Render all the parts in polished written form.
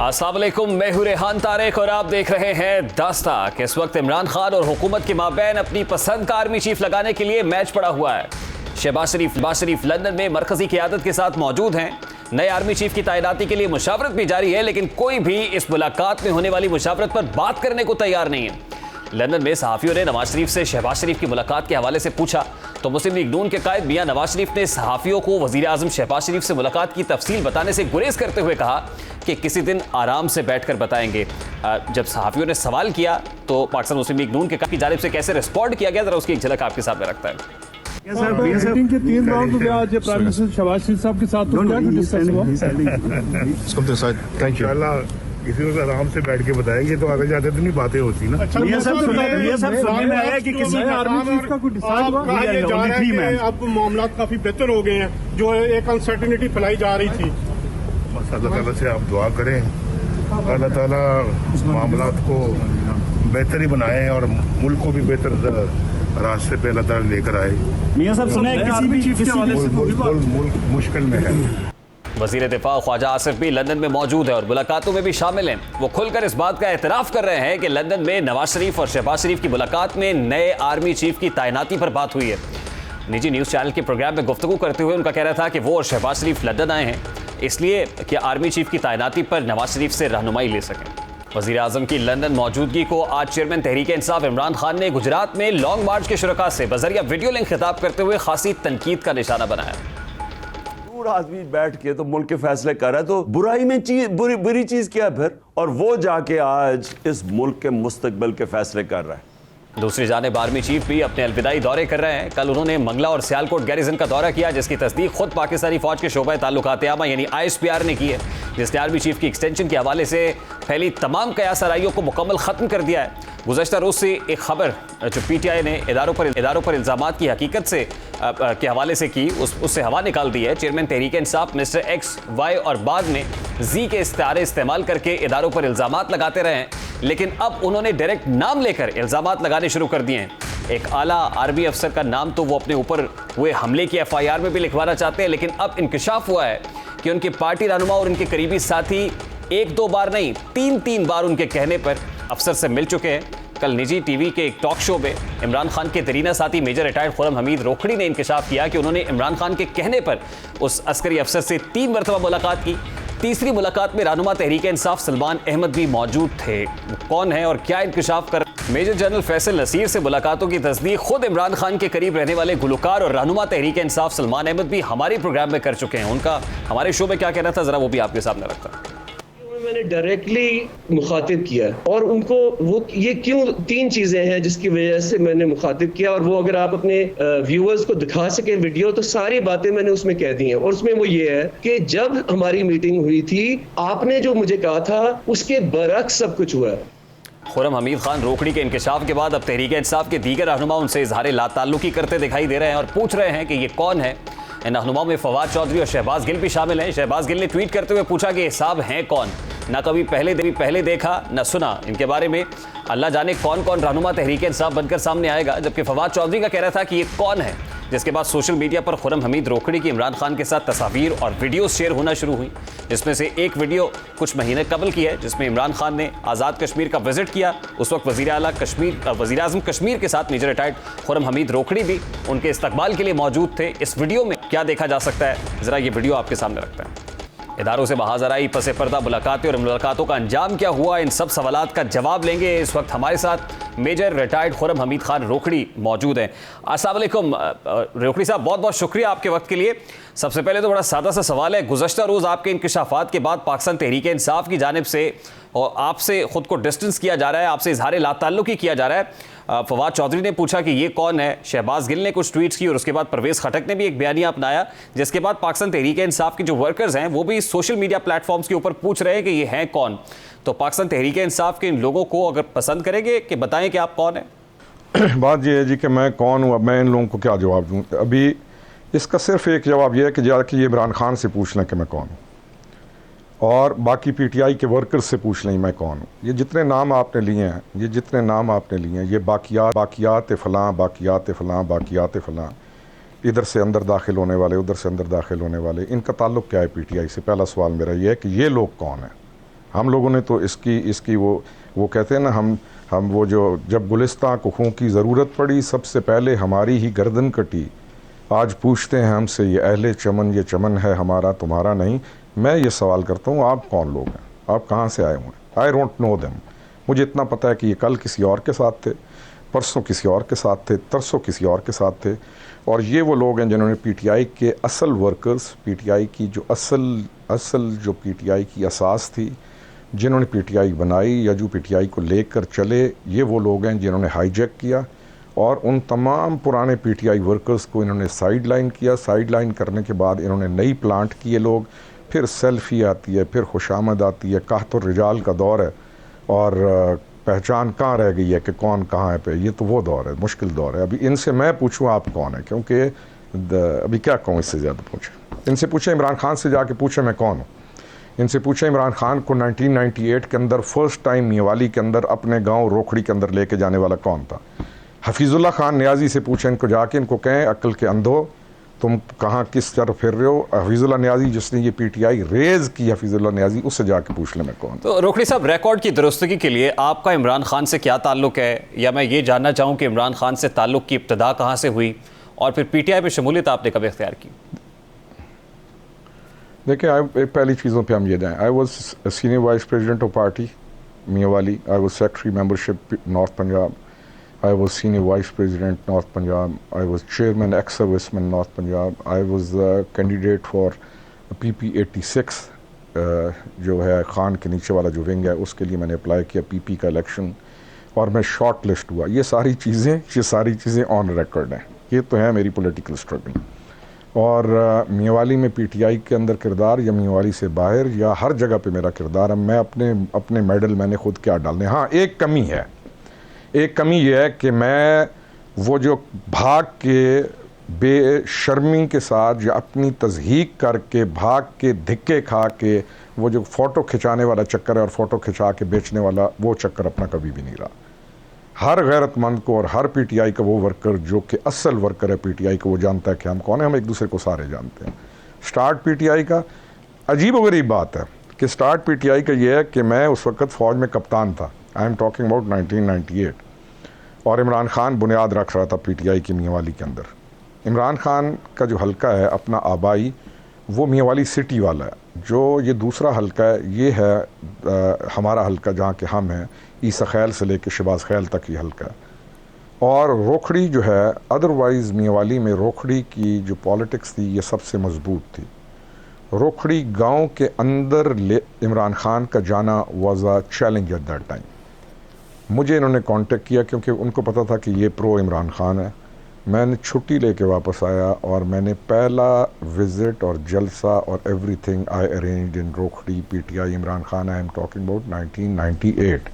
अस्सलाम वालेकुम, मैं हूं रेहान तारिक और आप देख रहे हैं दास्ता। कि इस वक्त इमरान खान और हुकूमत के माबैन अपनी पसंद का आर्मी चीफ लगाने के लिए मैच पड़ा हुआ है। शहबाज शरीफ लंदन में मरकजी क़यादत के साथ मौजूद हैं। नए आर्मी चीफ की तैनाती के लिए मुशावरत भी जारी है, लेकिन कोई भी इस मुलाकात में होने वाली मुशावरत पर बात करने को तैयार नहीं है। लंदन में सहाफ़ियों ने नवाज शरीफ से शहबाज शरीफ की मुलाकात के हवाले से पूछा तो मुस्लिम लीग नून के कायद मियां नवाज शरीफ ने सहाफ़ियों को वज़ीर आज़म शहबाज शरीफ से मुलाकात की तफसील बताने से गुरेज करते हुए कहा कि किसी दिन आराम से बैठकर बताएंगे। जब सहाफ़ियों ने सवाल किया तो पाकिस्तान मुस्लिम लीग नून की जानिब से कैसे रिस्पॉन्ड किया गया, जरा उसकी एक झलक आपके सामने रखता है। मीटिंग के 3 राउंड हुए आज प्राइम मिनिस्टर शहबाज शरीफ साहब के साथ, तो क्या डिस्कस हुआ? Thank you. किसी को आराम से बैठ के बताएंगे तो आगे जाते तो नहीं बातें होती ना। ये सब सुनने में आया कि किसी आर्मी चीफ का कोई डिसाइड हुआ? अब मामला काफी बेहतर हो गए हैं, जो एक अनसर्टेनिटी फैलाई जा रही थी। बस अल्लाह ताला से आप दुआ करें, अल्लाह ताला मामला को बेहतर ही बनाए और मुल्क को भी बेहतर रास्ते पे अल्लाह ताला लेकर आए। मियां साहब सुना है किसी भी चीफ के हवाले से मुल्क मुश्किल में है। वज़ीर दिफा ख्वाजा आसिफ भी लंदन में मौजूद है और मुलाकातों में भी शामिल हैं। वो खुलकर इस बात का एतराफ़ कर रहे हैं कि लंदन में नवाज शरीफ और शहबाज शरीफ की मुलाकात में नए आर्मी चीफ की तैनाती पर बात हुई है। निजी न्यूज़ चैनल के प्रोग्राम में गुफ्तगू करते हुए उनका कहना था कि वो और शहबाज शरीफ लंदन आए हैं इसलिए कि आर्मी चीफ की तैनाती पर नवाज शरीफ से रहनुमाई ले सकें। वज़ीर आज़म की लंदन मौजूदगी को आज चेयरमैन तहरीक इंसाफ इमरान खान ने गुजरात में लॉन्ग मार्च के शुरका से बजरिया वीडियो लिंक खिताब करते हुए खासी तनकीद का निशाना बनाया। आदमी बैठ के तो मुल्क के फैसले कर रहा है, तो बुराई में बुरी चीज क्या है फिर? और वो जाके आज इस मुल्क के मुस्तकबिल के फैसले कर रहा है। दूसरी जानिब आर्मी चीफ भी अपने अलविदाई दौरे कर रहे हैं। कल उन्होंने मंगला और सियालकोट गैरिजन का दौरा किया, जिसकी तस्दीक खुद पाकिस्तानी फौज के शोबा ताल्लुकात आमा यानी ISPR ने की है, जिसने आर्मी चीफ की एक्सटेंशन के हवाले से फैली तमाम कयास आराइयों को मुकम्मल ख़त्म कर दिया है। गुज़श्ता रोज़ से एक खबर जो PTI ने इदारों पर इल्ज़ामात की हकीकत से के हवाले से की, उससे हवा निकाल दी है। Chairman Tehreek Insaf mister X, Y और बाद में Z के इस्तारे इस्तेमाल करके इदारों पर इल्ज़ामात लगाते रहे हैं, लेकिन अब उन्होंने डायरेक्ट नाम लेकर इल्ज़ामात लगाने शुरू कर दिए हैं। एक आला आर्मी अफसर का नाम तो वो अपने ऊपर हुए हमले की FIR में भी लिखवाना चाहते हैं, लेकिन अब इंकशाफ हुआ है कि उनके पार्टी रहनुमा और उनके करीबी साथी 1-2 बार नहीं 3-3 बार उनके कहने पर अफसर से मिल चुके हैं। कल निजी टीवी के एक टॉक शो में इमरान खान के दरीना साथी मेजर रिटायर्ड खुरम हमीद रोखड़ी ने इंकशाफ किया कि उन्होंने इमरान खान के कहने पर उस अस्करी अफसर से 3 मरतबा मुलाकात की। तीसरी मुलाकात में रहनुमा तहरीक इंसाफ सलमान अहमद भी मौजूद थे। कौन है और क्या इंकशाफ कर? मेजर जनरल फैसल नसीर से मुलाकातों की तस्दीक खुद इमरान खान के करीब रहने वाले गुलकार और रहनुमा तहरीक इंसाफ सलमान अहमद भी हमारे प्रोग्राम में कर चुके हैं। उनका हमारे शो में क्या कहना था, जरा वो भी आपके सामने रखता है। मैंने डायरेक्टली मुखातिब किया और उनको वो ये क्यों 3 चीजें हैं जिसकी वजह से मैंने मुखातिब किया, और वो अगर आप अपने व्यूअर्स को दिखा सके वीडियो तो सारी बातें मैंने उसमें कह दी हैं। और उसमें वो ये है कि जब हमारी मीटिंग हुई थी आपने जो मुझे कहा था उसके बरक्स सब कुछ हुआ है। खुरम हमीद खान रोकड़ी के इंकशाफ के बाद अब तहरीक इंसाफ के दीगर रहनुमा उनसे इजहार लाताल्लुकी करते दिखाई दे रहे हैं और पूछ रहे हैं कि ये कौन है। इन रहनुमाओं में फवाद चौधरी और शहबाज गिल भी शामिल हैं। शहबाज गिल ने ट्वीट करते हुए पूछा कि ये साहब हैं कौन, ना कभी पहले देखा न सुना, इनके बारे में अल्लाह जाने कौन कौन रहनुमा तहरीक इंसाफ बनकर सामने आएगा। जबकि फवाद चौधरी का कहना था कि ये कौन है, जिसके बाद सोशल मीडिया पर खुरम हमीद रोकड़ी की इमरान खान के साथ तस्वीर और वीडियो शेयर होना शुरू हुई, जिसमें से एक वीडियो कुछ महीने कबल की है जिसमें इमरान खान ने आज़ाद कश्मीर का विजिट किया। उस वक्त वज़ीर आज़म कश्मीर के साथ मेजर रिटायर्ड खुरम हमीद रोकड़ी भी उनके इस्तकबाल के लिए मौजूद थे। इस वीडियो में क्या देखा जा सकता है, ज़रा ये वीडियो आपके सामने रखते हैं। इदारों से बाहर आई पसे पर्दा मुलाकातें और मुलाकातों का अंजाम क्या हुआ, इन सब सवालात का जवाब लेंगे। इस वक्त हमारे साथ मेजर रिटायर्ड खुरम हमीद खान रोकड़ी मौजूद हैं। अस्सलाम वालेकुम रोकड़ी साहब, बहुत बहुत शुक्रिया आपके वक्त के लिए। सबसे पहले तो बड़ा सादा सा सवाल है, गुज़श्ता रोज़ आपके इंकशाफात के बाद पाकिस्तान तहरीक इंसाफ की जानिब से और आपसे ख़ुद को डिस्टेंस किया जा रहा है, आपसे इजहार लाताल्लुकी किया जा रहा है। फवाद चौधरी ने पूछा कि ये कौन है, शहबाज गिल ने कुछ ट्वीट्स की और उसके बाद परवेज़ खटक ने भी एक बयानिया अपनाया, जिसके बाद पाकिस्तान तहरीक इंसाफ के जो वर्कर्स हैं वो भी सोशल मीडिया प्लेटफॉर्म्स के ऊपर पूछ रहे हैं कि ये हैं कौन। तो पाकिस्तान तहरीक इंसाफ के इन लोगों को अगर पसंद करेंगे कि बताएं कि आप कौन हैं? बात ये है जी कि मैं कौन हूँ, अब मैं इन लोगों को क्या जवाब दूँ? अभी इसका सिर्फ एक जवाब यह है कि जाके ये इमरान खान से पूछ लें कि मैं कौन हूँ, और बाकी PTI के वर्कर्स से पूछ लें मैं कौन हूँ। ये जितने नाम आपने लिए हैं, ये बाकियात फ़लाँ, इधर से अंदर दाखिल होने वाले, उधर से अंदर दाखिल होने वाले, इनका ताल्लुक़ क्या है PTI से? पहला सवाल मेरा ये है कि ये लोग कौन हैं। हम लोगों ने तो इसकी वो कहते हैं ना, हम वो जो जब गुलिस्तां को खून की ज़रूरत पड़ी सबसे पहले हमारी ही गर्दन कटी। आज पूछते हैं हमसे ये अहले चमन, ये चमन है हमारा तुम्हारा नहीं। मैं ये सवाल करता हूँ, आप कौन लोग हैं, आप कहाँ से आए हुए हैं? आई डोंट नो देम। मुझे इतना पता है कि ये कल किसी और के साथ थे, परसों किसी और के साथ थे, तरसों किसी और के साथ थे। और ये वो लोग हैं जिन्होंने पीटीआई के असल वर्कर्स, पीटीआई की जो असल जो पीटीआई की असास थी, जिन्होंने पीटीआई बनाई या जो पीटीआई को लेकर चले, ये वो लोग हैं जिन्होंने हाईजैक किया और उन तमाम पुराने पीटीआई वर्कर्स को इन्होंने साइड लाइन किया। साइड लाइन करने के बाद इन्होंने नई प्लांट किए लोग, फिर सेल्फी आती है, फिर खुशामद आती है, कहतुर रिजाल का दौर है और पहचान कहाँ रह गई है कि कौन कहाँ है पे। ये तो वो दौर है, मुश्किल दौर है। अभी इनसे मैं पूछूं आप कौन है, क्योंकि अभी क्या कहूँ इससे ज़्यादा पूछें। इनसे पूछें, इमरान खान से जाके पूछें मैं कौन हूँ। इनसे पूछें इमरान खान को 1998 के अंदर फर्स्ट टाइम मियावाली के अंदर अपने गांव रोखड़ी के अंदर लेके जाने वाला कौन था। हफीज़ुल्लाह खान नियाज़ी से पूछें, इनको जाके इनको कहें अक्ल के अंधो तुम कहाँ किस तरफ फिर रहे हो। हफीज़ुल्लाह नियाज़ी जिसने ये पीटीआई रेज़ की, हफीज़ुल्लाह नियाज़ी, उससे जाके पूछ लें मैं कौन। तो रोखड़ी साहब, रिकॉर्ड की दुरुस्तगी के लिए आपका इमरान खान से क्या ताल्लुक़ है, या मैं ये जानना चाहूँ कि इमरान खान से ताल्लुक़ की इब्तदा कहाँ से हुई और फिर पीटीआई में शमूलियत आपने कब इख्तियार की? देखिए, पहली चीज़ों पे हम ये जाएँ। I was senior vice president of party Mianwali. I was secretary membership north Punjab. I was senior vice president North Punjab. I was chairman ex-serviceman North Punjab. I was candidate for PP86 जो है खान के नीचे वाला जो विंग है, उसके लिए मैंने अप्लाई किया PP का इलेक्शन और मैं शॉर्ट लिस्ट हुआ। ये सारी चीज़ें ऑन रिकॉर्ड हैं। ये तो है मेरी पॉलिटिकल स्ट्रगल। और मियावाली में पीटीआई के अंदर किरदार या मियावाली से बाहर या हर जगह पे मेरा किरदार है। मैं अपने मेडल मैंने खुद क्या डालने। हाँ, एक कमी यह है कि मैं वो जो भाग के बेशर्मी के साथ या अपनी तज़हीक करके भाग के धिक्के खा के वो जो फ़ोटो खिंचाने वाला चक्कर है और फ़ोटो खिंचा के बेचने वाला वो चक्कर अपना कभी भी नहीं रहा। हर गैरतमंद को और हर पीटीआई का वो वर्कर जो कि असल वर्कर है पीटीआई को, वो जानता है कि हम कौन है। हम एक दूसरे को सारे जानते हैं। स्टार्ट पीटीआई का अजीब व गरीब बात है कि स्टार्ट पीटीआई का ये है कि मैं उस वक्त फ़ौज में कप्तान था। आई एम टॉकिंग अबाउट 1998 और इमरान खान बुनियाद रख रहा था पीटीआई की मियावाली के अंदर। इमरान खान का जो हलका है अपना आबाई, वो मियावाली सिटी वाला है। जो ये दूसरा हलका है, ये है हमारा हलका जहाँ के हम हैं, ईसा खैल से लेकर शहबाज खैल तक ही हलका है। और रोखड़ी जो है, अदरवाइज़ मियावाली में रोखड़ी की जो पॉलिटिक्स थी ये सबसे मजबूत थी। रोखड़ी गांव के अंदर इमरान खान का जाना was a challenge at that time. मुझे इन्होंने कांटेक्ट किया क्योंकि उनको पता था कि ये प्रो इमरान खान है। मैंने छुट्टी लेके वापस आया और मैंने पहला विज़िट और जलसा और everything I arranged in Rokhri PTI Imran Khan. I am talking about 1998।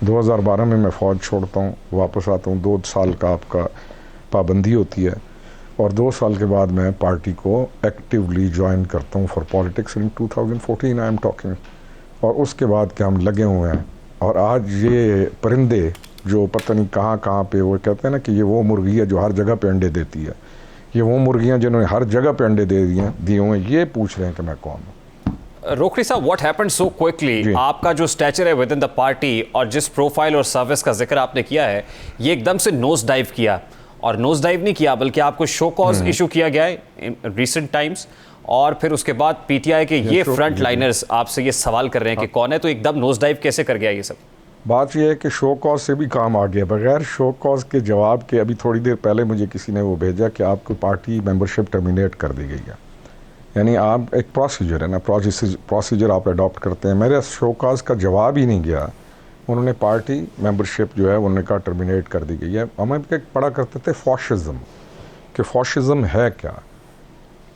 2012 में मैं फ़ौज छोड़ता हूँ, वापस आता हूँ। 2 साल का आपका पाबंदी होती है और 2 साल के बाद मैं पार्टी को एक्टिवली ज्वाइन करता हूँ for politics in 2014 I am talking. और उसके बाद के हम लगे हुए हैं। और आज ये परिंदे जो पता नहीं कहाँ पे, वो कहते हैं ना कि ये वो मुर्गी है जो हर जगह पे अंडे देती है, ये वो मुर्गियाँ जिन्होंने हर जगह पे अंडे दिए हुए हैं, ये पूछ रहे हैं कि मैं कौन हूँ। रोखड़ी साहब, व्हाट हैपेंड सो क्विकली? आपका जो स्टैचर है विद इन द पार्टी और जिस प्रोफाइल और सर्विस का जिक्र आपने किया है, ये एकदम से नोज डाइव किया। और नोज डाइव नहीं किया बल्कि आपको शो कॉज इशू किया गया है इन रिसेंट टाइम्स। और फिर उसके बाद पीटीआई के ये फ्रंट लाइनर्स आपसे ये सवाल कर रहे हैं कि कौन है, तो एकदम नोज डाइव कैसे कर गया ये सब? बात यह है कि शो कॉज से भी काम आ गया। बगैर शो कॉज के जवाब के अभी थोड़ी देर पहले मुझे किसी ने वो भेजा कि आपको पार्टी मेंबरशिप टर्मिनेट कर दी गई है। यानी आप एक प्रोसीजर है ना, प्रोसीजर आप अडॉप्ट करते हैं। मेरे शो कॉज का जवाब ही नहीं गया, उन्होंने पार्टी मेंबरशिप जो है उन्होंने कहा टर्मिनेट कर दी गई है। हम पढ़ा करते थे फॉशिज्म, कि फॉशिज्म है क्या,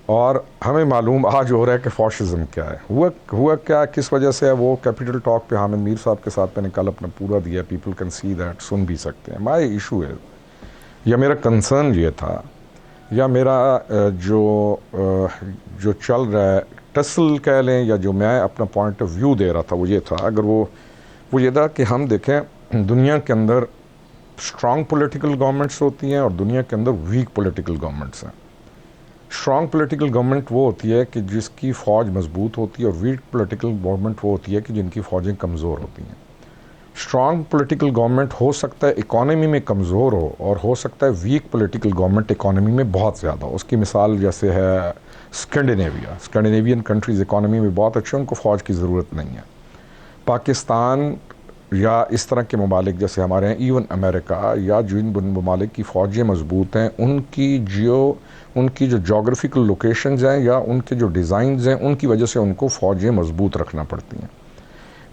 और हमें मालूम आज हो रहा है कि फॉशिज्म क्या है। हुआ क्या, किस वजह से है, वो कैपिटल टॉक पे हामिद मीर साहब के साथ मैंने कल अपना पूरा दिया। पीपल कैन सी दैट, सुन भी सकते हैं। माय इशू है या मेरा कंसर्न ये था या मेरा जो चल रहा है टसल कह लें, या जो मैं अपना पॉइंट ऑफ व्यू दे रहा था वो ये था। अगर वो ये था कि हम देखें दुनिया के अंदर स्ट्रॉन्ग पॉलिटिकल गवर्नमेंट्स होती हैं और दुनिया के अंदर वीक पॉलिटिकल गवर्नमेंट्स हैं। स्ट्रॉन्ग पॉलिटिकल गवर्नमेंट वो होती है कि जिसकी फ़ौज मजबूत होती है, और वीक पॉलिटिकल गवर्नमेंट वो होती है कि जिनकी फ़ौजें कमज़ोर होती हैं। स्ट्रॉन्ग पॉलिटिकल गवर्नमेंट हो सकता है इकोनॉमी में कमज़ोर हो, और हो सकता है वीक पॉलिटिकल गवर्नमेंट इकोनॉमी में बहुत ज़्यादा हो। उसकी मिसाल जैसे है स्कैंडिनेवियन कंट्रीज़ इकोनॉमी में बहुत अच्छे, उनको फ़ौज की ज़रूरत नहीं है। पाकिस्तान या इस तरह के ममालिक जैसे हमारे हैं, इवन अमेरिका या जिन ममालिक की फ़ौजें मजबूत हैं, उनकी जो जोग्राफिकल लोकेशंस हैं या उनके जो डिज़ाइंस हैं, उनकी वजह से उनको फ़ौजें मजबूत रखना पड़ती हैं।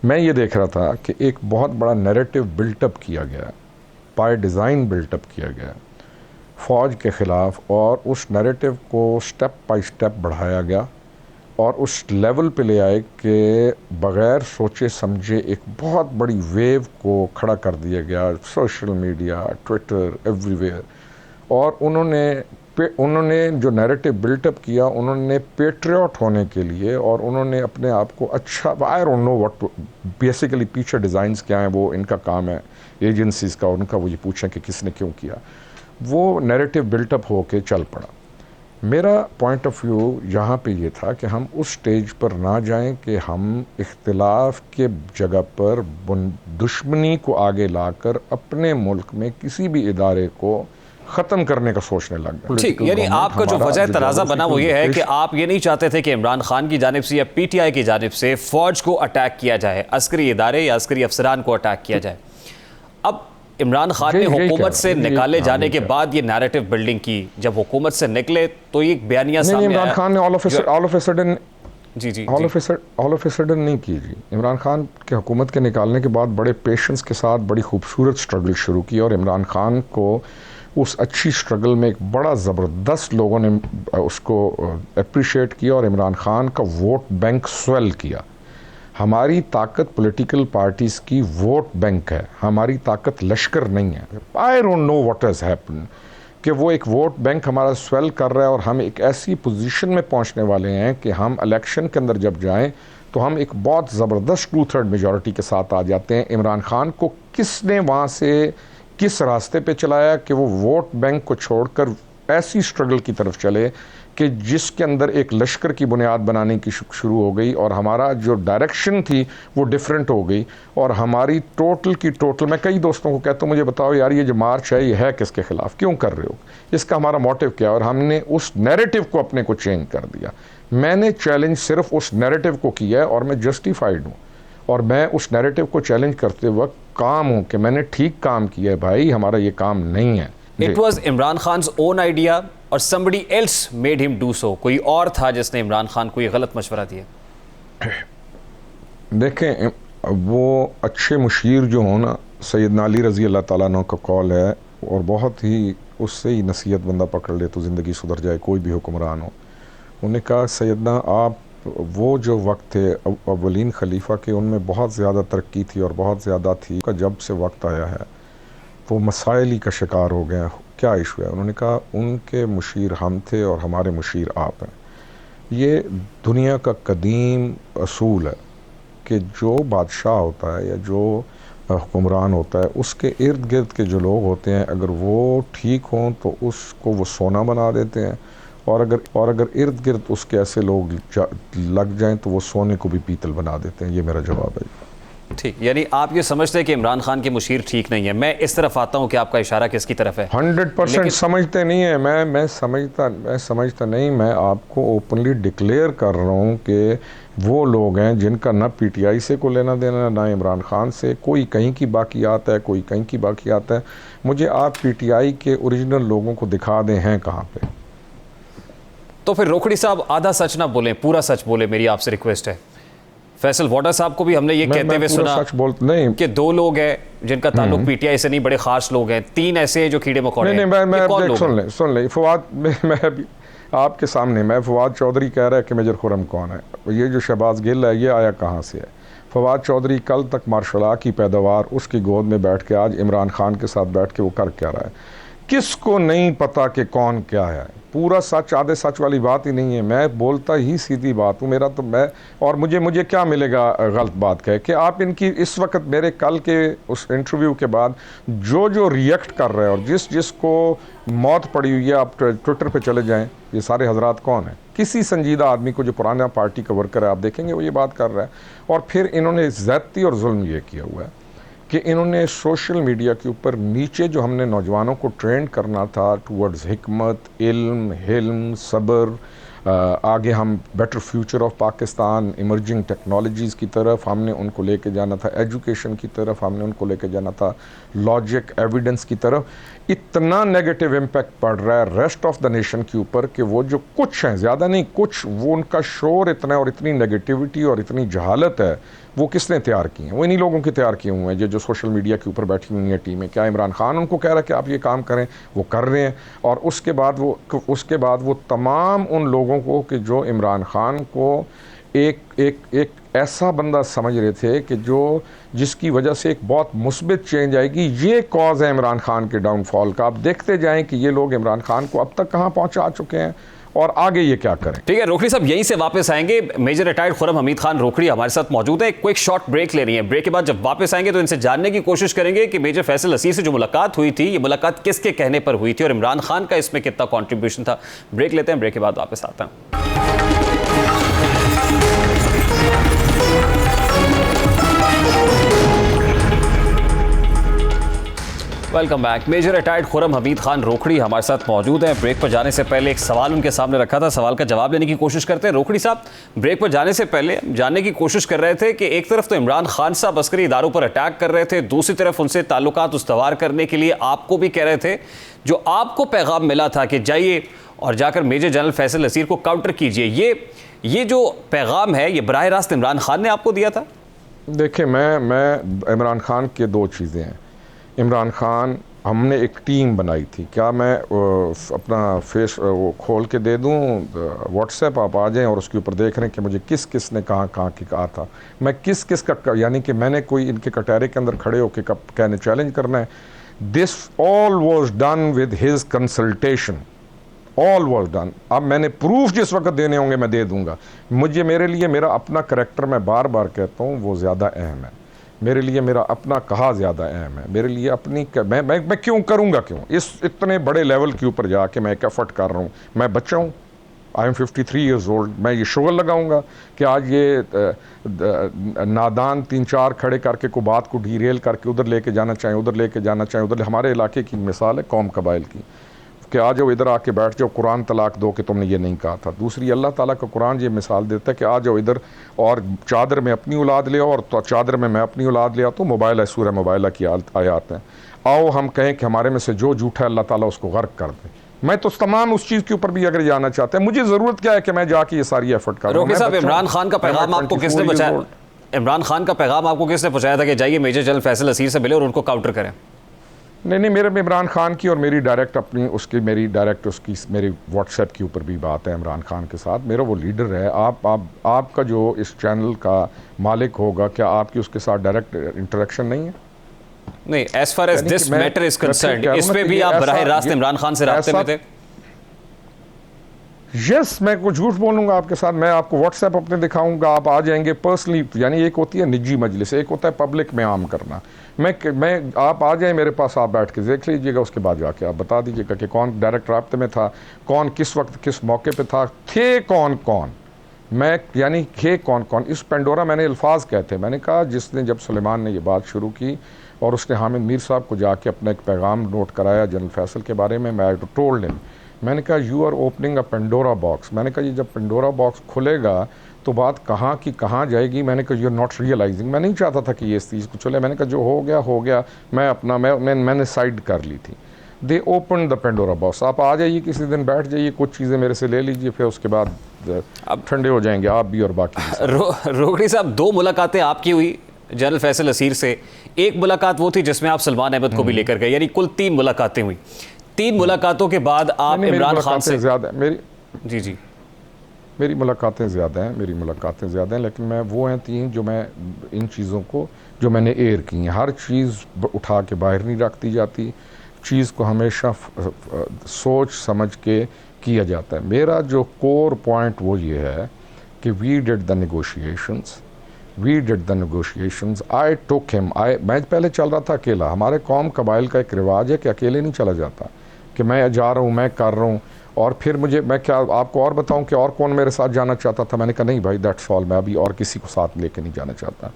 मैं ये देख रहा था कि एक बहुत बड़ा नैरेटिव बिल्टअप किया गया, बाय डिज़ाइन बिल्टअप किया गया फ़ौज के ख़िलाफ़, और उस नैरेटिव को स्टेप बाय स्टेप बढ़ाया गया और उस लेवल पे ले आए कि बग़ैर सोचे समझे एक बहुत बड़ी वेव को खड़ा कर दिया गया, सोशल मीडिया, ट्विटर, एवरीवेयर। और उन्होंने जो नैरेटिव बिल्टअप किया, उन्होंने पेट्रियट होने के लिए, और उन्होंने अपने आप को अच्छा, आई डोंट नो व्हाट बेसिकली पीछे डिज़ाइंस क्या हैं, वो इनका काम है एजेंसीज़ का, उनका वो ये पूछें कि किसने क्यों किया, वो नैरेटिव बिल्टअप हो के चल पड़ा। मेरा पॉइंट ऑफ व्यू यहाँ पे ये था कि हम उस स्टेज पर ना जाएं कि हम इख्तिलाफ के जगह पर दुश्मनी को आगे लाकर अपने मुल्क में किसी भी इदारे को ख़त्म करने का सोचने लग गए। ठीक, यानी आपका जो वजह तनाज़ा बना वो ये है कि आप ये नहीं चाहते थे कि इमरान खान की जानिब से या PTI की जानिब से फ़ौज को अटैक किया जाए, अस्करी इदारे या अस्करी अफसरान को अटैक किया जाए। अब इमरान खान ने हुकूमत से निकाले जाने के बाद ये नैरेटिव बिल्डिंग की, जब हुकूमत से निकले तो ये एक बयानिया सामने आया। इमरान खान ने ऑल ऑफ ए सडन नहीं की जी। इमरान खान के हुकूमत के निकालने के बाद बड़े पेशेंस के साथ बड़ी खूबसूरत स्ट्रगल शुरू की, और इमरान खान को उस अच्छी स्ट्रगल में एक बड़ा ज़बरदस्त लोगों ने उसको अप्रिशिएट किया, और इमरान खान का वोट बैंक स्वेल किया। हमारी ताकत पॉलिटिकल पार्टीज़ की वोट बैंक है, हमारी ताकत लश्कर नहीं है। आई don't know what has happened कि वो एक वोट बैंक हमारा स्वेल कर रहा है, और हम एक ऐसी पोजीशन में पहुंचने वाले हैं कि हम इलेक्शन के अंदर जब जाएं तो हम एक बहुत ज़बरदस्त 2/3 मेजॉरिटी के साथ आ जाते हैं। इमरान खान को किसने वहाँ से किस रास्ते पे चलाया कि वो वोट बैंक को छोड़कर ऐसी स्ट्रगल की तरफ चले कि जिसके अंदर एक लश्कर की बुनियाद बनाने की शुरू हो गई, और हमारा जो डायरेक्शन थी वो डिफरेंट हो गई, और हमारी टोटल की टोटल, मैं कई दोस्तों को कहता हूँ मुझे बताओ यार ये जो मार्च है ये है किसके ख़िलाफ़, क्यों कर रहे हो, इसका हमारा मोटिव क्या है, और हमने उस नैरेटिव को अपने को चेंज कर दिया। मैंने चैलेंज सिर्फ उस नैरेटिव को किया है, और मैं जस्टिफाइड हूँ, और मैं उस नैरेटिव को चैलेंज करते वक्त काम हूँ कि मैंने ठीक काम किया है भाई, हमारा ये काम नहीं है। It was Imran Khan's own idea और somebody else made him do so? कोई और था जिसने इमरान खान को ये गलत मशवरा दिया? देखें, वो अच्छे मुशीर जो हो ना, सैयदना अली रज़ी अल्लाह ताला अन्हु का कॉल है, और बहुत ही उससे ही नसीहत बंदा पकड़ ले तो ज़िंदगी सुधर जाए, कोई भी हुक्मरान हो। उन्होंने कहा सैयदना आप, वो जो वक्त थे अव्वलीन खलीफा के, उनमें बहुत ज़्यादा तरक्की थी और बहुत ज़्यादा थी, का जब से वक्त आया है वो मसाइल ही का शिकार हो गए। क्या इशू है? उन्होंने कहा उनके मुशीर हम थे और हमारे मुशीर आप हैं। ये दुनिया का कदीम असूल है कि जो बादशाह होता है या जो हुक्मरान होता है, उसके इर्द गिर्द के जो लोग होते हैं, अगर वो ठीक हों तो उसको वो सोना बना देते हैं, और अगर इर्द गिर्द उसके ऐसे लोग लग जाएं तो वो सोने को भी पीतल बना देते हैं। ये मेरा जवाब है। ठीक, यानी आप ये समझते हैं कि इमरान खान के मुशीर ठीक नहीं है। मैं इस तरफ आता हूँ कि आपका इशारा किसकी तरफ है। 100% समझते नहीं है। मैं समझता नहीं। मैं आपको ओपनली डिक्लेयर कर रहा हूँ कि वो लोग हैं जिनका ना PTI से को लेना देना, ना इमरान खान से। कोई कहीं की बाकियात है, कोई कहीं की बाकियात है। मुझे आप PTI के ओरिजिनल लोगों को दिखा दें हैं कहाँ पे। तो फिर रोकड़ी साहब आधा सच ना बोलें, पूरा सच बोले, मेरी आपसे रिक्वेस्ट है। फैसल वाडा साहब को भी हमने ये कहते हुए सुना कि 2 लोग हैं जिनका ताल्लुक PTI से नहीं, बड़े खास लोग हैं। 3 ऐसे हैं जो कीड़े मकोड़े हैं। नहीं, सुन ले फवाद, मैं अभी आपके सामने, मैं फवाद चौधरी कह रहा है कि मेजर खुरम कौन है। ये जो शहबाज गिल है ये आया कहाँ से है? फवाद चौधरी कल तक मार्शल की पैदावार उसकी गोद में बैठ के आज इमरान खान के साथ बैठ के वो कर क्या रहा है? किसको नहीं पता कि कौन क्या है? पूरा सच आधे सच वाली बात ही नहीं है, मैं बोलता ही सीधी बात हूँ। मेरा तो मैं और मुझे क्या मिलेगा गलत बात कह के। आप इनकी इस वक्त मेरे कल के उस इंटरव्यू के बाद जो रिएक्ट कर रहे हैं और जिसको मौत पड़ी हुई है, आप ट्विटर पे चले जाएं, ये सारे हजरात कौन हैं? किसी संजीदा आदमी को जो पुराना पार्टी का वर्कर है आप देखेंगे वो ये बात कर रहा है। और फिर इन्होंने ज़्यादती और जुल्म ये किया हुआ है कि इन्होंने सोशल मीडिया के ऊपर नीचे जो हमने नौजवानों को ट्रेंड करना था टूवर्ड्स हिकमत, इल्म, हिल्म, सब्र, आगे हम better future of Pakistan, emerging technologies की तरफ हमने उनको लेके जाना था, एजुकेशन की तरफ हमने उनको लेके जाना था, लॉजिक, एविडेंस की तरफ, इतना नेगेटिव इम्पैक्ट पड़ रहा है रेस्ट ऑफ द नेशन के ऊपर कि वो जो कुछ हैं, ज़्यादा नहीं कुछ, वो उनका शोर इतना है और इतनी नेगेटिविटी और इतनी जहालत है, वो किसने तैयार की हैं? वो इन्हीं लोगों के तैयार किए हुए हैं जो सोशल मीडिया के ऊपर बैठी हुई है टीमें। क्या इमरान खान उनको कह रहा है कि आप ये काम करें? वो कर रहे हैं। और उसके बाद वो तमाम उन लोगों को कि जो इमरान खान को एक ऐसा बंदा समझ रहे थे कि जिसकी वजह से एक बहुत मुस्बित चेंज आएगी, ये कॉज है इमरान खान के डाउनफॉल का। आप देखते जाएं कि ये लोग इमरान खान को अब तक कहाँ पहुँचा चुके हैं और आगे ये क्या करें। ठीक है, रोकड़ी साहब यहीं से वापस आएंगे। मेजर रिटायर्ड खुर्रम हमीद खान रोकड़ी हमारे साथ मौजूद है। क्विक शॉर्ट ब्रेक ले रही है। ब्रेक के बाद जब वापस आएंगे तो इनसे जानने की कोशिश करेंगे कि मेजर फैसल असीर से जो मुलाकात हुई थी, ये मुलाकात किसके कहने पर हुई थी और इमरान खान का इसमें कितना कॉन्ट्रीब्यूशन था। ब्रेक लेते हैं, ब्रेक के बाद वापस आते हैं। Welcome back. Major retired Khurram Hameed Khan Rokri हमारे साथ मौजूद हैं। ब्रेक पर जाने से पहले एक सवाल उनके सामने रखा था, सवाल का जवाब लेने की कोशिश करते हैं। रोकड़ी साहब, ब्रेक पर जाने से पहले जानने की कोशिश कर रहे थे कि एक तरफ तो इमरान खान साहब अस्करी इदारों पर अटैक कर रहे थे, दूसरी तरफ उनसे ताल्लुकात उस्तवार करने के लिए आपको भी कह रहे थे। जो आपको पैगाम मिला था कि जाइए और जाकर मेजर जनरल फैसल असीर को काउंटर कीजिए, ये जो पैगाम है ये बराह रास्त इमरान खान ने आपको दिया था? देखिए, मैं इमरान खान के दो चीज़ें हैं। इमरान खान, हमने एक टीम बनाई थी। क्या मैं अपना फेस वो खोल के दे दूं व्हाट्सएप, आप आ जाएं और उसके ऊपर देख रहे हैं कि मुझे किस ने कहाँ की कहा था। मैं किस का, यानी कि मैंने कोई इनके कटहरे के अंदर खड़े होकर कहने चैलेंज करना है। This all was done with his consultation, all was done. अब मैंने प्रूफ जिस वक्त देने होंगे मैं दे दूंगा। मेरे लिए मेरा अपना करैक्टर, मैं बार बार कहता हूँ, वो ज़्यादा अहम है। मेरे लिए मेरा अपना कहा ज़्यादा अहम है। मेरे लिए अपनी मैं क्यों करूँगा, क्यों इस इतने बड़े लेवल के ऊपर जाके मैं एक एफर्ट कर रहा हूँ। मैं बच्चा हूँ, आई एम 53 ईयर्स ओल्ड। मैं ये शुगर लगाऊंगा कि आज ये नादान 3-4 खड़े करके को बात को डीरेल करके उधर लेके जाना चाहें, उधर लेके जाना चाहें, उधर। हमारे इलाके की मिसाल है कौम कबाइल की कि आ जाओ इधर आके बैठ जाओ, कुरान तलाक दो कि तुमने ये नहीं कहा था। दूसरी, अल्लाह ताला का कुरान ये मिसाल देता है कि आ जाओ इधर और चादर में अपनी औलाद ले आओ और तो चादर में मैं अपनी औलाद ले आता हूँ। मोबाइल है, सूरह मोबाइल की आयात हैं। आओ हम कहें कि हमारे में से जो झूठा है अल्लाह ताला उसको गर्क कर दे। मैं तो तमाम उस चीज़ के ऊपर भी अगर जाना चाहते हैं, मुझे ज़रूरत क्या है कि मैं जाके ये सारी एफर्ट करूँ। रोकड़ी साहब, इमरान खान का पैगाम आपको किसने पहुंचाया? इमरान खान का पैगाम आपको किसने पहुंचाया था कि जाइए मेजर जनरल फैसल असीर से मिले और उनको काउंटर करें? नहीं, मेरे में इमरान खान की और मेरी डायरेक्ट मेरी व्हाट्सएप के ऊपर भी बात है इमरान खान के साथ। मेरा वो लीडर है। आपका जो इस चैनल का मालिक होगा, क्या आपकी उसके साथ डायरेक्ट इंटरेक्शन नहीं है? नहीं, as far as this matter is concerned, इस पे भी आप बराह रास्त इमरान खान से रास्ते में थे? यस, मैं कुछ झूठ बोलूँगा आपके साथ? मैं आपको व्हाट्सएप अपने दिखाऊंगा, आप आ जाएंगे पर्सनली। यानी एक होती है निजी मजलिस, एक होता है पब्लिक में आम करना। मैं आप आ जाएं मेरे पास, आप बैठ के देख लीजिएगा, उसके बाद जाके आप बता दीजिएगा कि कौन डायरेक्ट राब्ते में था, कौन किस वक्त किस मौके पे था, थे कौन कौन। इस पेंडोरा मैंने अल्फाज कहते, मैंने कहा जिसने, जब सुलेमान ने ये बात शुरू की और उसने हामिद मीर साहब को जाके अपना एक पैगाम नोट कराया जनरल फैसल के बारे में, मैं टोल्ड हिम, मैंने कहा you are opening a Pandora box. मैंने कहा ये जब पेंडोरा बॉक्स खुलेगा तो बात कहाँ की कहाँ जाएगी। मैंने कहा यू आर नॉट रियलाइजिंग। मैं नहीं चाहता था कि ये इस चीज़ को चले। मैंने कहा जो हो गया। मैंने साइड कर ली थी। दे ओपन द पेंडोरा बॉक्स। आप आ जाइए किसी दिन, बैठ जाइए, कुछ चीज़ें मेरे से ले लीजिए, फिर उसके बाद अब ठंडे हो जाएंगे आप भी और बाकी। रोकड़ी साहब, 2 मुलाकातें आपकी हुई जनरल फैसल असीर से। एक मुलाकात वो थी जिसमें आप सलमान अहमद को भी लेकर गए, यानी कुल 3 मुलाकातें हुई। 3 मुलाकातों के बाद आप इमरान खान से ज़्यादा मेरी मुलाकातें ज़्यादा हैं, लेकिन मैं वो हैं 3 जो मैं इन चीज़ों को जो मैंने एयर की हैं। हर चीज़ उठा के बाहर नहीं रखती जाती। चीज़ को हमेशा सोच समझ के किया जाता है। मेरा जो कोर पॉइंट वो ये है कि we did the negotiations, I took him, मैं पहले चल रहा था अकेला। हमारे कौम कबाइल का एक रिवाज है कि अकेले नहीं चला जाता, कि मैं जा रहा हूँ, मैं कर रहा हूँ, और फिर मैं क्या आपको और बताऊं कि और कौन मेरे साथ जाना चाहता था। मैंने कहा नहीं भाई, दैट्स ऑल, मैं अभी और किसी को साथ लेके नहीं जाना चाहता।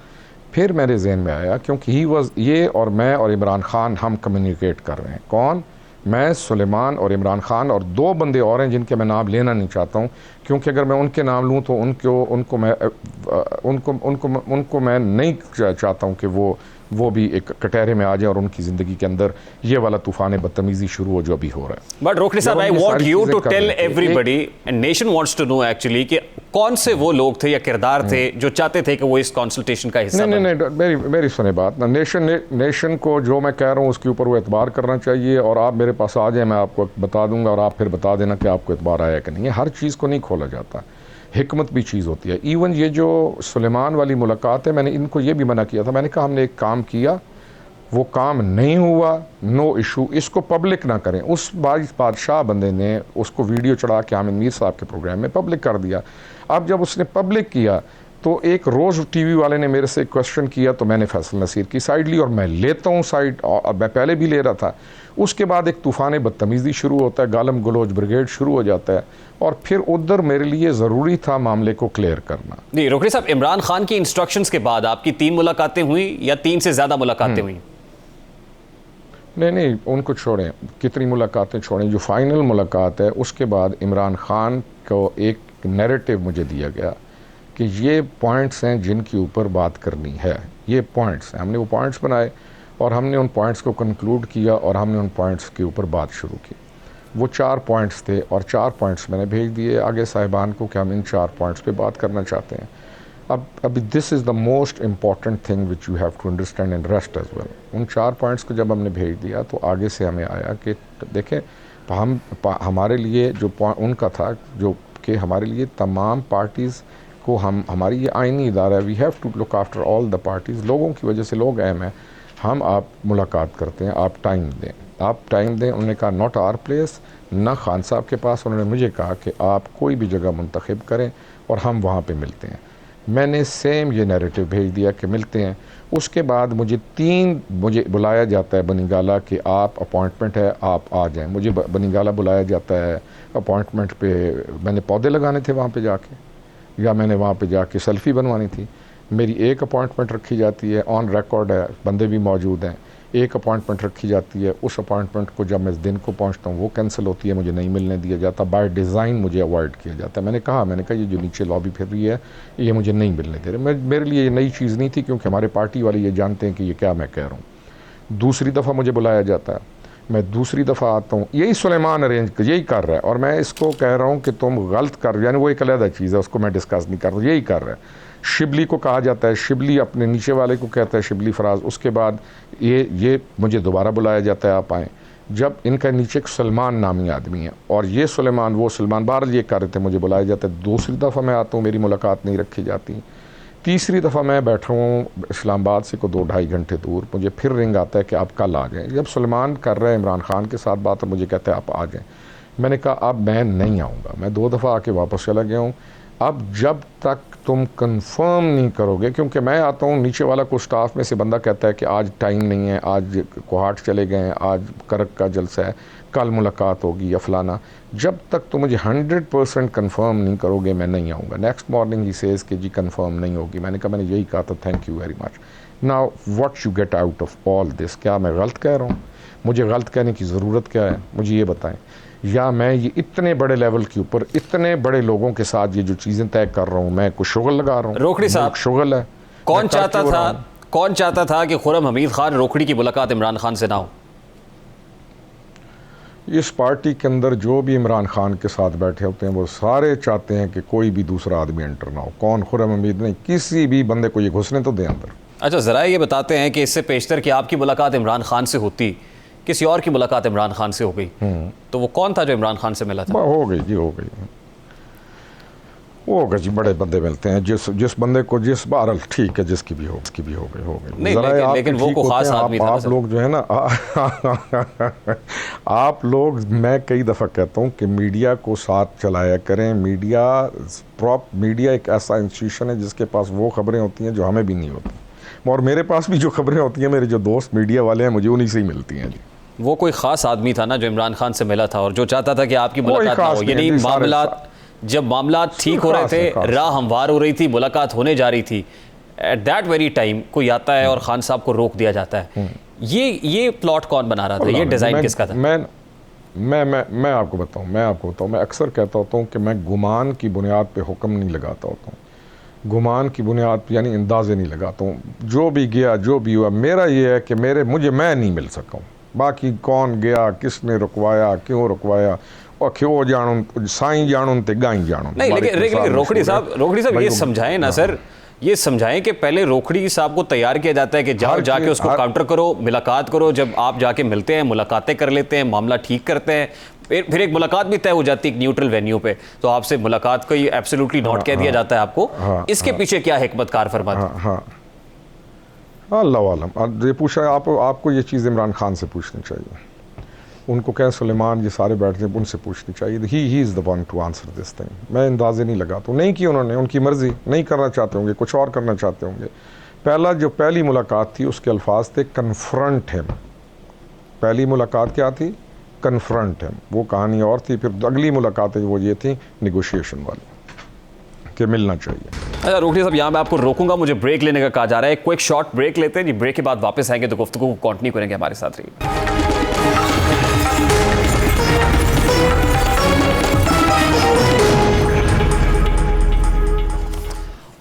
फिर मेरे जहन में आया, क्योंकि ये और मैं और इमरान खान हम कम्युनिकेट कर रहे हैं। कौन? मैं, सुलेमान और इमरान खान, और 2 बंदे और हैं जिनके मैं नाम लेना नहीं चाहता हूँ, क्योंकि अगर मैं उनके नाम लूँ तो उनको मैं नहीं चाहता हूँ कि वो भी एक कटहरे में आ जाए और उनकी ज़िंदगी के अंदर ये वाला तूफ़ान बदतमीज़ी शुरू हो जो अभी हो रहा है। बट रोकड़ी साहब, I want you to tell everybody and nation wants to know actually कि कौन से वो लोग थे या किरदार थे जो चाहते थे कि वो इस कंसल्टेशन का हिस्सा बने। नहीं, मेरी सुने बात ना। नेशन को जो मैं कह रहा हूँ उसके ऊपर वो एतबार करना चाहिए, और आप मेरे पास आ जाए, मैं आपको बता दूंगा और आप फिर बता देना कि आपको एतबार आया कि नहीं है। हर चीज़ को नहीं खोला जाता, हिकमत भी चीज़ होती है। इवन ये जो सुलेमान वाली मुलाकात है, मैंने इनको ये भी मना किया था। मैंने कहा हमने एक काम किया, वो काम नहीं हुआ, नो इशू, इसको पब्लिक ना करें। उस बादशाह बंदे ने उसको वीडियो चढ़ा के हामिद मीर साहब के प्रोग्राम में पब्लिक कर दिया। अब जब उसने पब्लिक किया तो एक रोज़ टीवी वाले ने मेरे से क्वेश्चन किया, तो मैंने फैसल नसीर की साइड ली, और मैं लेता हूँ साइड, और मैं पहले भी ले रहा था। उसके बाद एक तूफ़ान बदतमीज़ी शुरू होता है, गालम गलोच ब्रिगेड शुरू हो जाता है, और फिर उधर मेरे लिए ज़रूरी था मामले को क्लियर करना। जी रोकड़ी साहब, इमरान खान की इंस्ट्रक्शंस के बाद आपकी 3 मुलाकातें हुई या 3 से ज़्यादा मुलाकातें हुई? नहीं, उनको छोड़ें, कितनी मुलाकातें छोड़ें। जो फाइनल मुलाकात है उसके बाद इमरान खान को एक नैरेटिव मुझे दिया गया कि ये पॉइंट्स हैं जिनके ऊपर बात करनी है, ये पॉइंट्स हैं। हमने वो पॉइंट्स बनाए और हमने उन पॉइंट्स को कंक्लूड किया और हमने उन पॉइंट्स के ऊपर बात शुरू की। वो 4 पॉइंट्स थे और 4 पॉइंट्स मैंने भेज दिए आगे साहिबान को कि हम इन 4 पॉइंट्स पे बात करना चाहते हैं। अब this is the most important thing which you have to understand and rest as well. उन 4 पॉइंट्स को जब हमने भेज दिया तो आगे से हमें आया कि देखें, हमारे लिए जो उनका था, जो कि हमारे लिए तमाम पार्टीज़ को हमारी ये आइनी इदारा है, we have to look after all the parties. लोगों की वजह से लोग अहम हैं, हम आप मुलाकात करते हैं, आप टाइम दें। उन्होंने कहा नॉट आवर प्लेस, ना खान साहब के पास। उन्होंने मुझे कहा कि आप कोई भी जगह मुंतखब करें और हम वहाँ पे मिलते हैं। मैंने सेम ये नैरेटिव भेज दिया कि मिलते हैं। उसके बाद मुझे बुलाया जाता है बनीगाला कि आप अपॉइंटमेंट है, आप आ जाएं। मुझे बनीगाला बुलाया जाता है अपॉइंटमेंट पे। मैंने पौधे लगाने थे वहाँ पे जाके, या मैंने वहाँ पे जाके सेल्फ़ी बनवानी थी। मेरी एक अपॉइंटमेंट रखी जाती है, ऑन रिकॉर्ड है, बंदे भी मौजूद हैं। एक अपॉइंटमेंट रखी जाती है, उस अपॉइंटमेंट को जब मैं इस दिन को पहुंचता हूँ वो कैंसिल होती है, मुझे नहीं मिलने दिया जाता। बाय डिज़ाइन मुझे अवॉइड किया जाता है। मैंने कहा ये जो नीचे लॉबी फिर रही है ये मुझे नहीं मिलने दे रहे। मेरे लिए ये नई चीज़ नहीं थी, क्योंकि हमारे पार्टी वाले ये जानते हैं कि ये क्या मैं कह रहा हूँ। दूसरी दफ़ा मुझे बुलाया जाता है, मैं दूसरी दफ़ा आता हूँ, यही सुलेमान यही कर रहा है, और मैं इसको कह रहा हूँ कि तुम गलत कर, यानी वो एक अलग चीज़ है, उसको मैं डिस्कस नहीं कर रहा, यही कर रहा है। शिबली को कहा जाता है, शिबली अपने नीचे वाले को कहता है शिबली फराज। उसके बाद ये मुझे दोबारा बुलाया जाता है, आप आएँ। जब इनका नीचे एक सलमान नामी आदमी है, और ये सुलेमान वो सलमान बहरहाल ये कर रहे थे, मुझे बुलाया जाता है। दूसरी दफ़ा मैं आता हूँ, मेरी मुलाकात नहीं रखी जाती। तीसरी दफ़ा मैं बैठा हूँ इस्लामाबाद से को 2-2.5 घंटे दूर, मुझे फिर रिंग आता है कि आप कल आ जाएँ। जब सुलेमान कर रहे हैं इमरान खान के साथ बात, और मुझे कहते हैं आप आ जाएँ। मैंने कहा अब मैं नहीं आऊँगा, मैं 2 दफ़ा आके वापस चला गया हूँ। अब जब तक तुम कंफर्म नहीं करोगे, क्योंकि मैं आता हूँ, नीचे वाला को स्टाफ में से बंदा कहता है कि आज टाइम नहीं है, आज कोहाट चले गए हैं, आज करक का जलसा है, कल मुलाकात होगी या फलाना। जब तक तुम मुझे 100% कंफर्म नहीं करोगे मैं नहीं आऊँगा। नेक्स्ट मॉर्निंग ही सेज़ कि जी कंफर्म नहीं होगी। मैंने कहा मैंने यही कहा था, thank you very much. Now what you get out of all this? क्या मैं गलत कह रहा हूँ? मुझे गलत कहने की ज़रूरत क्या है? मुझे ये बताएं। या मैं ये इतने बड़े लेवल के ऊपर इतने बड़े लोगों के साथ ये जो चीज़ें तय कर रहा हूँ, मैं कुछ शुगल लगा रहा हूँ? रोकड़ी साहब, शुगल है। कौन चाहता था कि खुर्रम हमीद खान रोकड़ी की मुलाकात इमरान खान से ना हो? इस पार्टी के अंदर जो भी इमरान खान के साथ बैठे होते हैं वो सारे चाहते हैं कि कोई भी दूसरा आदमी एंटर ना हो। कौन? खुर्रम हमीद नहीं, किसी भी बंदे को ये घुसने तो दें अंदर। अच्छा, ज़रा ये बताते हैं कि इससे पेशतर कि आपकी मुलाकात इमरान खान से होती, किसी और की मुलाकात इमरान खान से हो गई, तो वो कौन था जो इमरान खान से मिला था? हो गई जी, हो गई। वो जी बड़े बंदे मिलते हैं, जिस बंदे को जिस बहरहाल ठीक है, जिसकी भी हो गई। नहीं, लेकिन वो को खास आदमी था ना आप लोग जो है ना आप लोग, मैं कई दफ़ा कहता हूँ कि मीडिया को साथ चलाया करें। मीडिया एक ऐसा इंस्टीट्यूशन है जिसके पास वो खबरें होती हैं जो हमें भी नहीं होती, और मेरे पास भी जो खबरें होती हैं, मेरे जो दोस्त मीडिया वाले हैं, मुझे उन्हीं से ही मिलती हैं जी। वो कोई ख़ास आदमी था ना जो इमरान खान से मिला था और जो चाहता था कि आपकी मुलाकात ना हो, यानी जब मामला ठीक हो रहे थे, राह हमवार हो रही थी, मुलाकात होने जा रही थी, एट दैट वेरी टाइम कोई आता है और खान साहब को रोक दिया जाता है। ये प्लॉट कौन बना रहा था, ये डिज़ाइन किसका था? मैं आपको बताऊं, मैं अक्सर कहता होता हूँ कि मैं गुमान की बुनियाद पे हुक्म नहीं लगाता होता हूँ, गुमान की बुनियाद यानी अंदाजे नहीं लगाता हूँ। जो भी गया, जो भी हुआ, मेरा ये है कि मैं नहीं मिल सका हूँ। बाकी कौन गया, किसने रुकवाया, क्यों रुकवाया, और क्यों जानूं, साईं जानूं ते गाई जानूं। नहीं, लेकिन रोखड़ी साहब ये समझाएं ना सर, ये समझाएं कि पहले रोखड़ी साहब को तैयार किया जाता है कि जाओ जाके उसको काउंटर करो, मुलाकात करो, जब आप जाके मिलते हैं, मुलाकातें कर लेते हैं, मामला ठीक करते हैं, फिर एक मुलाकात भी तय हो जाती है एक न्यूट्रल वेन्यू पे, तो आपसे मुलाकात को ये एब्सोल्युटली नॉट कह दिया जाता है आपको। इसके पीछे क्या हिकमत कार फरमाते? अल्लाह आलम। ये पूछा आपको ये चीज़ इमरान खान से पूछनी चाहिए, उनको कहें सुलेमान ये सारे बैठते हैं, उनसे पूछनी चाहिए। He is the one two answer this thing. मैं अंदाजे नहीं लगाता हूँ, नहीं की उन्होंने, उनकी मर्ज़ी, नहीं करना चाहते होंगे, कुछ और करना चाहते होंगे। पहली मुलाकात थी, उसके अल्फाज थे कन्फ्रंट हिम। पहली मुलाकात क्या थी? Confront him. वो कहानी और थी। फिर अगली मुलाकातें वो ये थी निगोशिएशन वाली, कि मिलना चाहिए। अच्छा रोखड़ी साहब, यहाँ मैं आपको रोकूंगा, मुझे ब्रेक लेने का कहा जा रहा है। क्विक शॉर्ट ब्रेक लेते हैं जी, ब्रेक के बाद वापस आएंगे तो गुफ्तगू को कंटिन्यू करेंगे। हमारे साथ रहिए।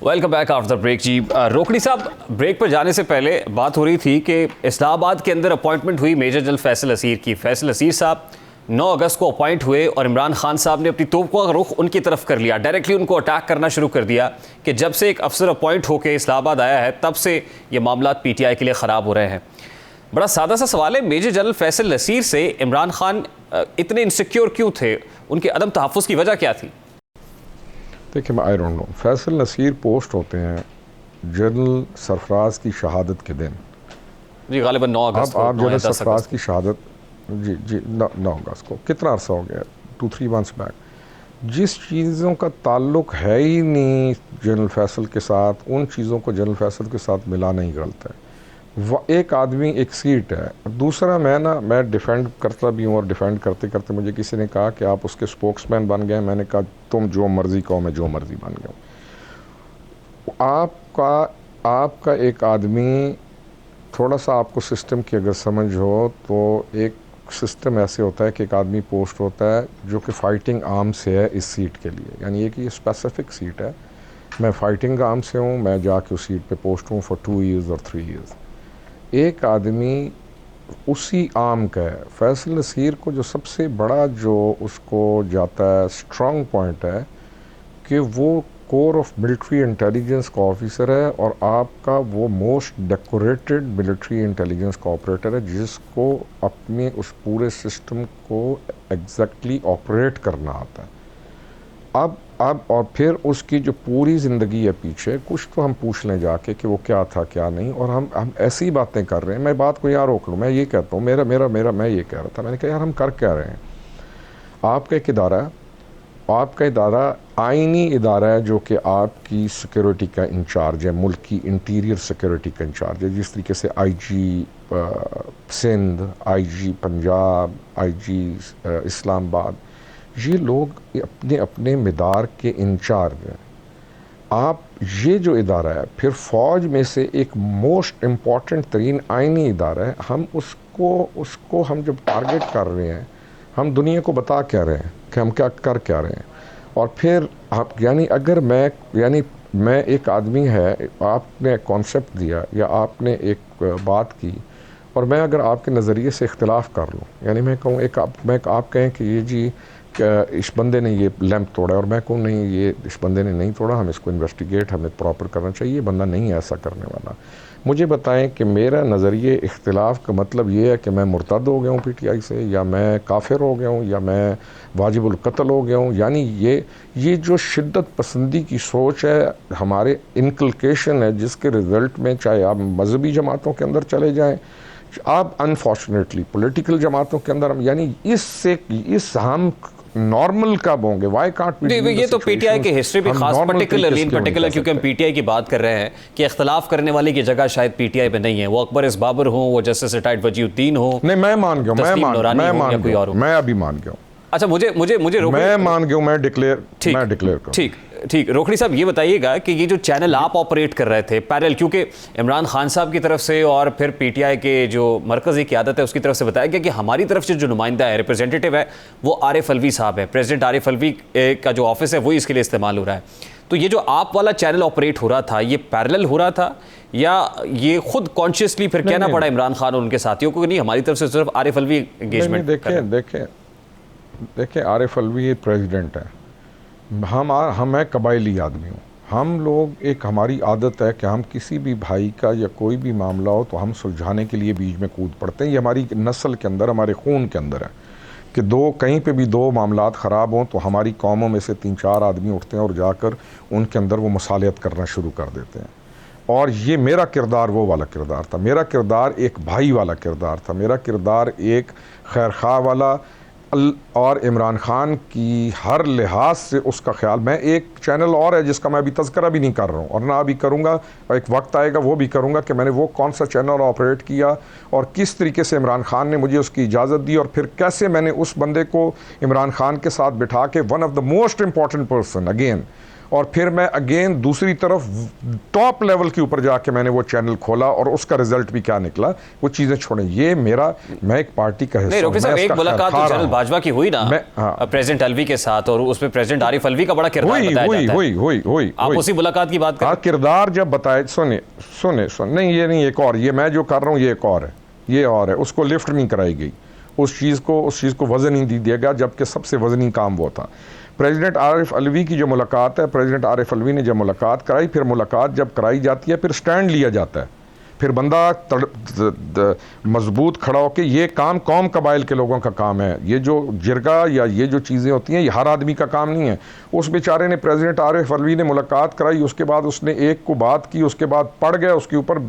Welcome back after the break जी। रोकड़ी साहब, ब्रेक पर जाने से पहले बात हो रही थी कि इस्लामाबाद के अंदर अपॉइंटमेंट हुई मेजर जनरल फैसल असीर की। फैसल असीर साहब 9 अगस्त को अपॉइंट हुए और इमरान खान साहब ने अपनी तोप का रुख उनकी तरफ कर लिया, डायरेक्टली उनको अटैक करना शुरू कर दिया कि जब से एक अफसर अपॉइंट होकर इस्लामाबाद आया है तब से ये मामला PTI के लिए ख़राब हो रहे हैं। बड़ा सादा सा सवाल है, मेजर जनरल फैसल नसीर से इमरान खान इतने इनसिक्योर क्यों थे? उनके अदम तहफ़्फ़ुज़ की वजह क्या थी? देखिए, मैं I don't know. Faisal Naseer post होते हैं जनरल सरफराज की शहादत के दिन जी, गालिबन 9 अगस्त को। आप जनरल सरफराज की शहादत जी 9 अगस्त को, कितना अर्सा हो गया, 2-3 मंथ्स बैक। जिस चीज़ों का ताल्लुक़ है ही नहीं जनरल फैसल के साथ, उन चीज़ों को जनरल फैसल के साथ मिलाना ही गलत है। एक आदमी एक सीट है, दूसरा मैं डिफेंड करता भी हूँ, और डिफेंड करते करते मुझे किसी ने कहा कि आप उसके स्पोक्समैन बन गए। मैंने कहा तुम जो मर्ज़ी कहो, मैं जो मर्ज़ी बन गया। आपका एक आदमी, थोड़ा सा आपको सिस्टम की अगर समझ हो तो एक सिस्टम ऐसे होता है कि एक आदमी पोस्ट होता है जो कि फ़ाइटिंग आर्म से है इस सीट के लिए, यानी ये कि ये स्पेसिफिक सीट है, मैं फ़ाइटिंग आर्म से हूँ, मैं जाके उस सीट पे पोस्ट हूँ फॉर 2 ईयर्स और 3 ईयर्स। एक आदमी उसी आर्म का है। फैसल नसीर को जो सबसे बड़ा जो उसको जाता है स्ट्रॉन्ग पॉइंट है कि वो कोर ऑफ मिलिट्री इंटेलिजेंस का ऑफिसर है, और आपका वो मोस्ट डेकोरेटेड मिलिट्री इंटेलिजेंस का ऑपरेटर है, जिसको अपने उस पूरे सिस्टम को एग्जैक्टली ऑपरेट करना आता है। अब और फिर उसकी जो पूरी ज़िंदगी है पीछे, कुछ तो हम पूछ लें जाके कि वो क्या था क्या नहीं, और हम ऐसी बातें कर रहे हैं। मैं बात को यहाँ रोक लूँ, मैं ये कहता हूँ, मैं ये कह रहा था, मैंने कहा यार हम कर क्या रहे हैं। आपका एक इदारा है, आपका इदारा आईनी इदारा है जो कि आपकी सिक्योरिटी का इंचार्ज है, मुल्क की इंटीरियर सिक्योरिटी का इंचार्ज है। जिस तरीके से IG Sindh, IG Punjab, IG Islamabad, ये लोग अपने अपने मिदार के इंचार्ज हैं। आप ये जो इदारा है, फिर फ़ौज में से एक मोस्ट इम्पॉर्टेंट तरीन आईनी इदारा है, हम उसको हम जब टारगेट कर रहे हैं, हम दुनिया को बता क्या रहे हैं कि हम क्या कर क्या रहे हैं। और फिर आप अगर मैं एक आदमी है, आपने कॉन्सेप्ट दिया या आपने एक बात की, और मैं अगर आपके नज़रिए से इख्तिलाफ़ कर लूँ, यानी मैं कहूँ आप कहें कि ये जी इस बंदे ने ये लैंप तोड़ा और मैं कहूँ नहीं ये इस बंदे ने नहीं तोड़ा, हम इसको इन्वेस्टिगेट हमें प्रॉपर करना चाहिए, ये बंदा नहीं ऐसा करने वाला। मुझे बताएं कि मेरा नज़रिए इख्तिलाफ का मतलब ये है कि मैं मुर्तद हो गया हूँ पीटीआई से, या मैं काफिर हो गया हूँ, या मैं वाजिबुल कत्ल हो गया हूँ। यानी ये जो शिद्दत पसंदी की सोच है, हमारे इनकल्केशन है, जिसके रिज़ल्ट में चाहे आप मजहबी जमातों के अंदर चले जाएँ, आप अनफॉर्चुनेटली पॉलिटिकल जमातों के अंदर, यानी इस हम नॉर्मल कब होंगे? वाई कांट ये तो पीटीआई की हिस्ट्री भी खास पर्टिकुलरली इन पर्टिकुलर, क्योंकि हम पीटीआई की बात कर रहे हैं कि इख्तलाफ करने वाले की जगह शायद पीटीआई में नहीं है। वो अकबर इस बाबर हो, वो जस्टिस रिटायर्ड वजीउद्दीन हो। नहीं, मैं मान गया, मैं अभी मान गया। अच्छा, मुझे मैं मान गया, मैं डिक्लेयर ठीक ठीक। रोकड़ी साहब ये बताइएगा कि ये जो चैनल आप ऑपरेट कर रहे थे पैरेलल, क्योंकि इमरान खान साहब की तरफ से और फिर पीटीआई के जो मरकज़ी क़यादत है उसकी तरफ से बताया गया कि हमारी तरफ से जो नुमाइंदा है, रिप्रेजेंटेटिव है, वो आरिफ अलवी साहब है। प्रेसिडेंट आरिफ अलवी का जो ऑफिस है वही इसके लिए इस्तेमाल हो रहा है। तो ये जो आप वाला चैनल ऑपरेट हो रहा था, ये पैरेलल हो रहा था या ये खुद कॉन्शियसली फिर कहना पड़ा इमरान खान और उनके साथियों को कि नहीं, हमारी तरफ से सिर्फ आरिफ अलवी एंगेजमेंट? देखिए आरिफ अलवी प्रेसिडेंट है, हम मैं कबायली आदमी हूँ। हम लोग हमारी आदत है कि हम किसी भी भाई का या कोई भी मामला हो तो हम सुलझाने के लिए बीच में कूद पड़ते हैं। ये हमारी नस्ल के अंदर, हमारे खून के अंदर है कि कहीं पे भी दो मामलात ख़राब हों तो हमारी कौमों में से 3-4 आदमी उठते हैं और जाकर उनके अंदर वो मुसालियत करना शुरू कर देते हैं। और ये मेरा किरदार वो वाला किरदार था, मेरा किरदार एक भाई वाला किरदार था, मेरा किरदार एक खैरखा वाला, और इमरान खान की हर लिहाज से उसका ख्याल। मैं एक चैनल और है जिसका मैं अभी तज़किरा भी नहीं कर रहा हूँ और ना अभी करूँगा, एक वक्त आएगा वो भी करूँगा कि मैंने वो कौन सा चैनल ऑपरेट किया और किस तरीके से इमरान खान ने मुझे उसकी इजाज़त दी, और फिर कैसे मैंने उस बंदे को इमरान खान के साथ बिठा के one of the most important person again, और फिर मैं अगेन दूसरी तरफ टॉप लेवल के ऊपर जाके मैंने वो चैनल खोला और उसका रिजल्ट भी क्या निकला, वो चीज़ें छोड़ें। ये मैं एक पार्टी का हिस्सा हूं। नहीं, एक मुलाकात तो चैनल भाजपा की हुई ना प्रेसिडेंट अलवी के साथ, और उसमें प्रेसिडेंट आरिफ अलवी का बड़ा किरदार बताया जाता है। हुई आप उसी मुलाकात की बात कर, किरदार जब बताए, सुने नहीं, ये नहीं, एक और, ये मैं जो कर रहा हूँ ये एक और है, ये और है, उसको लिफ्ट नहीं कराई गई, उस चीज़ को वजन नहीं दिया गया, जबकि सबसे वजनी काम वो था। प्रेसिडेंट आरिफ अलवी की जो मुलाकात है, प्रेसिडेंट आरिफ अलवी ने जब मुलाकात कराई, फिर मुलाकात जब कराई जाती है फिर स्टैंड लिया जाता है, फिर बंदा मजबूत खड़ा होकर, ये काम कौम कबाइल के लोगों का काम है। ये जो जिरगा या ये जो चीज़ें होती हैं ये हर आदमी का काम नहीं है। उस बेचारे ने, प्रेसिडेंट आरिफ अलवी ने मुलाकात कराई, उसके बाद उसने एक को बात की, उसके बाद पड़ गया उसके ऊपर,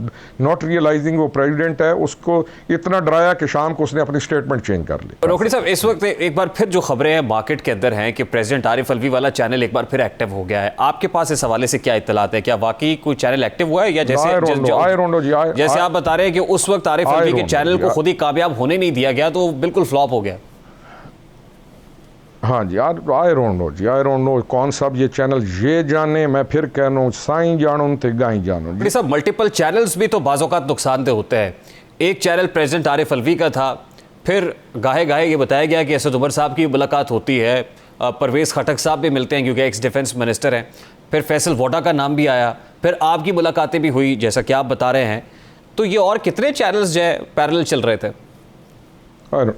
नॉट रियलाइजिंग वो प्रेसिडेंट है, उसको इतना डराया कि शाम को उसने अपनी स्टेटमेंट चेंज कर ली। रोकड़ी साहब, इस वक्त एक बार फिर जो खबरें हैं मार्केट के अंदर हैं कि प्रेसिडेंट आरिफ अलवी वाला चैनल एक बार फिर एक्टिव हो गया है, आपके पास इस हवाले से क्या इत्तलात है? क्या वाकई कोई चैनल एक्टिव हुआ है, या जैसे आप बता रहे हैं कि उस वक्त आरिफ अलवी के चैनल को खुद ही कामयाब होने नहीं दिया गया तो बिल्कुल फ्लॉप हो गया? हाँ जी, आई डोंट नो कौन सा ये चैनल, ये जाने, मैं फिर कह रहा हूँ साईं जानो ते गाई जानो। सब मल्टीपल चैनल्स भी तो बाज़-औक़ात नुकसानदेह होते हैं। एक चैनल प्रेसिडेंट आरिफ अलवी का था, फिर गाहे ये बताया गया कि असद उमर साहब की मुलाकात होती है, परवेज़ खटक साहब भी मिलते हैं क्योंकि एक्स डिफेंस मिनिस्टर हैं, फिर फैसल वोडा का नाम भी आया, फिर आपकी मुलाकातें भी हुई जैसा कि आप बता रहे हैं। तो ये और कितने चैनल्स जो है पैरेलल चल रहे थे? और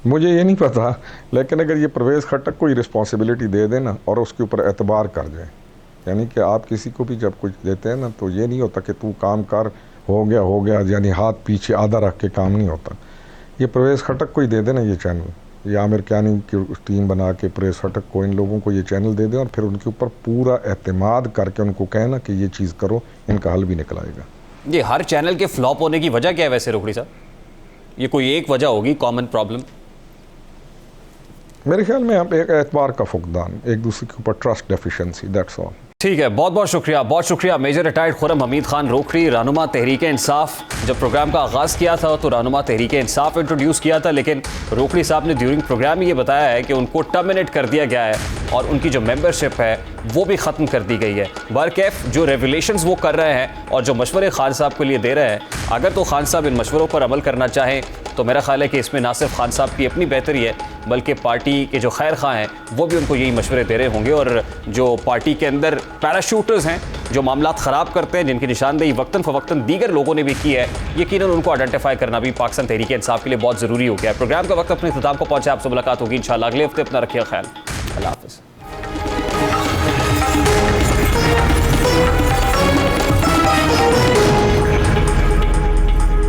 मुझे ये नहीं पता, लेकिन अगर ये परवेज़ खटक को रिस्पॉन्सिबिलिटी दे देना और उसके ऊपर एतबार कर जाए, यानी कि आप किसी को भी जब कुछ देते हैं ना तो ये नहीं होता कि तू काम कर, हो गया, यानी हाथ पीछे आधा रख के काम नहीं होता। ये परवेज़ खटक को ही दे देना ये चैनल, या आमिर क्यानी की टीम बना के परवेज़ खटक को, इन लोगों को ये चैनल दे दें और फिर उनके ऊपर पूरा एतमाद करके उनको कहना कि ये चीज़ करो, इनका हल भी निकल आएगा। ये हर चैनल के फ्लॉप होने की वजह क्या है वैसे रोकड़ी साहब? ये कोई एक वजह होगी, कॉमन प्रॉब्लम? मेरे ख्याल में एक एतबार का फुकदान, एक दूसरे के ऊपर ट्रस्ट डेफिशिएंसी, दैट्स ऑल। ठीक है, बहुत बहुत शुक्रिया मेजर रिटायर्ड खुर्रम हमीद खान रोकड़ी, रहनुमा तहरीक इंसाफ। जब प्रोग्राम का आगाज़ किया था तो रहनुमा तहरीक इंसाफ इंट्रोड्यूस किया था, लेकिन रोकड़ी साहब ने ड्यूरिंग प्रोग्राम ये बताया है कि उनको टर्मिनेट कर दिया गया है और उनकी जो मेंबरशिप है वो भी ख़त्म कर दी गई है। बहरकैफ जो रेवलेशंस वो कर रहे हैं और जो मशवरे खान साहब के लिए दे रहे हैं, अगर तो खान साहब इन मशवरों पर अमल करना चाहें तो मेरा ख्याल है कि इसमें ना सिर्फ खान साहब की अपनी बेहतरी है, बल्कि पार्टी के जो खैर खां हैं वो भी उनको यही मशवरे दे रहे होंगे। और जो पार्टी के अंदर पैराशूटर्स हैं जो मामलात ख़राब करते हैं, जिनकी निशानदेही वक्तन फ़वक्तन दीगर लोगों ने भी की है, यकीनन उनको आइडेंटिफाई करना भी पाकिस्तान तहरीक इंसाफ के लिए बहुत ज़रूरी हो गया है। प्रोग्राम का वक्त अपने इख्तिताम को पहुंचा। आपसे मुलाकात होगी इंशाअल्लाह अगले हफ्ते। अपना रखिए ख्याल। अल्लाह हाफ़िज़।